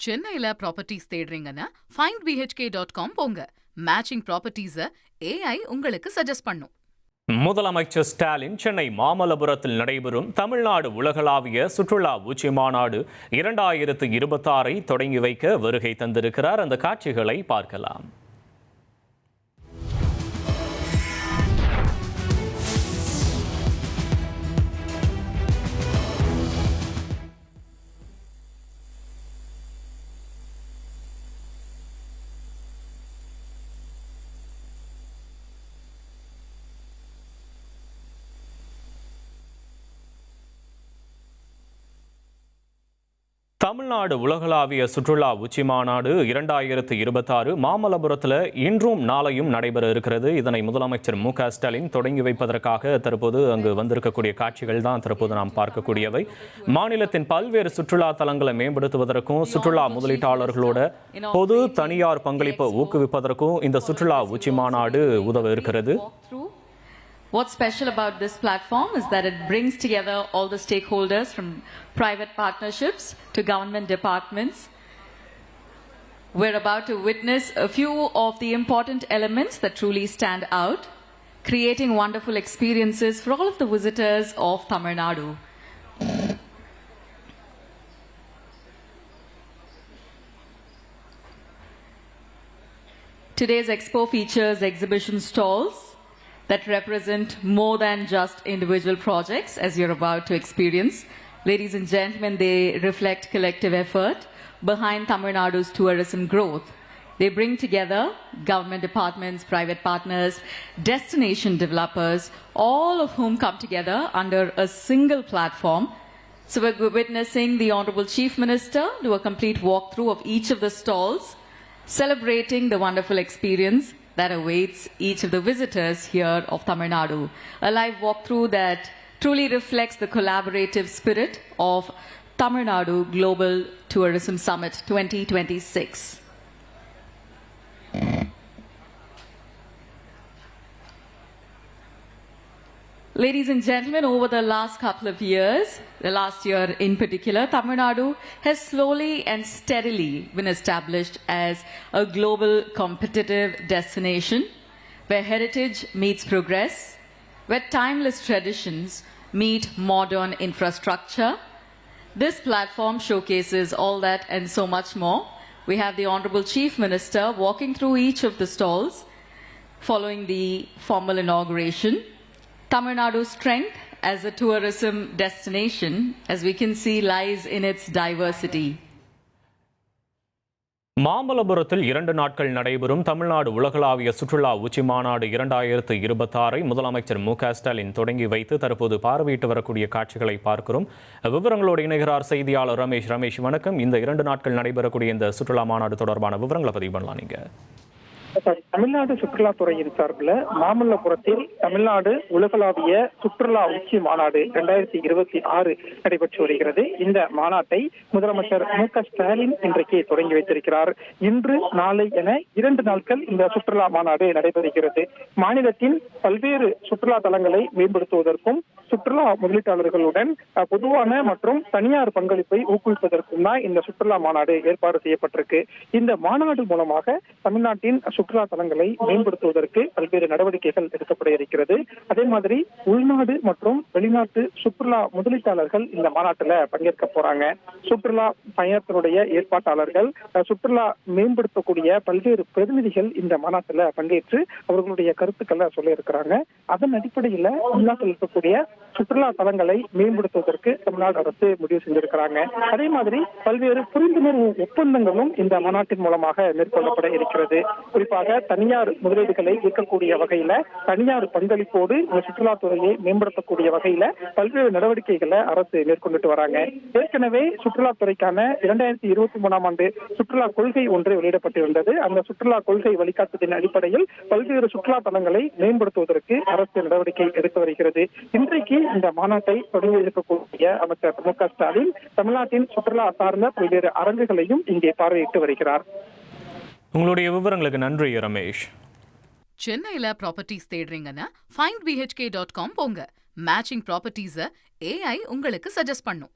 சென்னையில properties தேடுறீங்கன்னா findbhk.com போங்க. Matching ப்ராப்பர்ட்டிஸை AI உங்களுக்கு சஜஸ்ட் பண்ணும். முதலமைச்சர் ஸ்டாலின் சென்னை மாமல்லபுரத்தில் நடைபெறும் தமிழ்நாடு உலகளாவிய சுற்றுலா உச்சி மாநாடு 2026 தொடங்கி வைக்க வருகை தந்திருக்கிறார். அந்த காட்சிகளை பார்க்கலாம். தமிழ்நாடு உலகளாவிய சுற்றுலா உச்சி மாநாடு 2026 மாமல்லபுரத்தில் இன்றும் நாளையும் நடைபெற இருக்கிறது. இதனை முதலமைச்சர் மு.க.ஸ்டாலின் தொடங்கி வைப்பதற்காக தற்போது அங்கு வந்திருக்கக்கூடிய காட்சிகள் தான் தற்போது நாம் பார்க்கக்கூடியவை. மாநிலத்தின் பல்வேறு சுற்றுலா தலங்களை மேம்படுத்துவதற்கும் சுற்றுலா முதலீட்டாளர்களோட பொது தனியார் பங்களிப்பை ஊக்குவிப்பதற்கும் இந்த சுற்றுலா உச்சி மாநாடு உதவ இருக்கிறது. What's special about this platform is that it brings together all the stakeholders from private partnerships to government departments. We're about to witness a few of the important elements that truly stand out, creating wonderful experiences for all of the visitors of Tamil Nadu. Today's expo features exhibition stalls that represent more than just individual projects, as you're about to experience. Ladies and gentlemen, they reflect collective effort behind Tamil Nadu's tourism growth. They bring together government departments, private partners, destination developers, all of whom come together under a single platform. So we're witnessing the Honorable Chief Minister do a complete walkthrough of each of the stalls, celebrating the wonderful experience that awaits each of the visitors here of Tamil Nadu. A live walkthrough that truly reflects the collaborative spirit of Tamil Nadu Global Tourism Summit 2026. Ladies and gentlemen, over the last couple of years, the last year in particular, Tamil Nadu has slowly and steadily been established as a global competitive destination where heritage meets progress, where timeless traditions meet modern infrastructure. This platform showcases all that and so much more. We have the Honorable Chief Minister walking through each of the stalls following the formal inauguration. Tamil Nadu's strength as a tourism destination, as we can see, lies in its diversity. மாமல்லபுரத்தில் 2 நாட்கள் நடைபெறும் தமிழ்நாடு உலகளாவிய சுற்றுலா உச்சி மாநாடு 2026 முதலமைச்சர் மு.க.ஸ்டாலின் தொடங்கி வைத்து தற்போது பார்வையிட்டு வரக்கூடிய காட்சிகளை பார்க்கிறோம். விவரங்களோடு இணைகிறார் செய்தியாளர் ரமேஷ். வணக்கம். இந்த 2 நாட்கள் நடைபெறக்கூடிய இந்த சுற்றுலா மாநாடு தொடர்பான விவரங்களை பதிவு பண்ணலாம் நீங்க. தமிழ்நாடு சுற்றுலாத்துறையின் சார்பில் மாமல்லபுரத்தில் தமிழ்நாடு உலகளாவிய சுற்றுலா உச்சி மாநாடு 2026 நடைபெற்று வருகிறது. இந்த மாநாட்டை முதலமைச்சர் மு.க.ஸ்டாலின் இன்றைக்கு தொடங்கி வைத்திருக்கிறார். இன்று நாளை என 2 நாட்கள் இந்த சுற்றுலா மாநாடு நடைபெறுகிறது. மாநிலத்தின் பல்வேறு சுற்றுலா தலங்களை மேம்படுத்துவதற்கும் சுற்றுலா முதலீட்டாளர்களுடன் பொதுவான மற்றும் தனியார் பங்களிப்பை ஊக்குவிப்பதற்கும் தான் இந்த சுற்றுலா மாநாடு ஏற்பாடு செய்யப்பட்டிருக்கு. இந்த மாநாடு மூலமாக தமிழ்நாட்டின் சுற்றுலா தலங்களை மேம்படுத்துவதற்கு பல்வேறு நடவடிக்கைகள் எடுக்கப்பட இருக்கிறது. அதே மாதிரி உள்நாடு மற்றும் வெளிநாட்டு சுற்றுலா முதலீட்டாளர்கள் இந்த மாநாட்டில் பங்கேற்க போறாங்க. சுற்றுலா பயணத்தினுடைய ஏற்பாட்டாளர்கள், சுற்றுலா மேம்படுத்தக்கூடிய பல்வேறு பிரதிநிதிகள் இந்த மாநாட்டில் பங்கேற்று அவர்களுடைய கருத்துக்களை சொல்ல இருக்கிறாங்க. அதன் அடிப்படையில் தமிழ்நாட்டில் இருக்கக்கூடிய சுற்றுலா தலங்களை மேம்படுத்துவதற்கு தமிழ்நாடு அரசு முடிவு செஞ்சிருக்கிறாங்க. அதே மாதிரி பல்வேறு புரிந்துணர்வு ஒப்பந்தங்களும் இந்த மாநாட்டின் மூலமாக மேற்கொள்ளப்பட இருக்கிறது. குறிப்பாக தனியார் முதலீடுகளை ஈர்க்கக்கூடிய வகையில, தனியார் பங்களிப்போடு இந்த சுற்றுலாத்துறையை மேம்படுத்தக்கூடிய வகையில பல்வேறு நடவடிக்கைகளை அரசு மேற்கொண்டுட்டு வராங்க. ஏற்கனவே சுற்றுலாத்துறைக்கான 2023 ஆண்டு சுற்றுலா கொள்கை ஒன்று வெளியிடப்பட்டிருந்தது. அந்த சுற்றுலா கொள்கை வழிகாட்டுதலின் அடிப்படையில் பல்வேறு சுற்றுலா தலங்களை மேம்படுத்துவதற்கு அரசு நடவடிக்கை எடுத்து வருகிறது. இன்றைக்கு இந்த மாநாட்டை தொடங்கி இருக்கக்கூடிய அமைச்சர் மு.க.ஸ்டாலின் தமிழ்நாட்டின் சுற்றுலா சார்ந்த பல்வேறு அரங்குகளையும் இங்கே பார்வையிட்டு வருகிறார். உங்களுடைய விவரங்களுக்கு நன்றி ரமேஷ். சென்னையில ப்ராப்பர்ட்டிஸ் தேடுறீங்கன்னா findbhk.com போங்க. மேட்சிங் ப்ராப்பர்ட்டிஸை AI உங்களுக்கு சஜஸ்ட் பண்ணும்.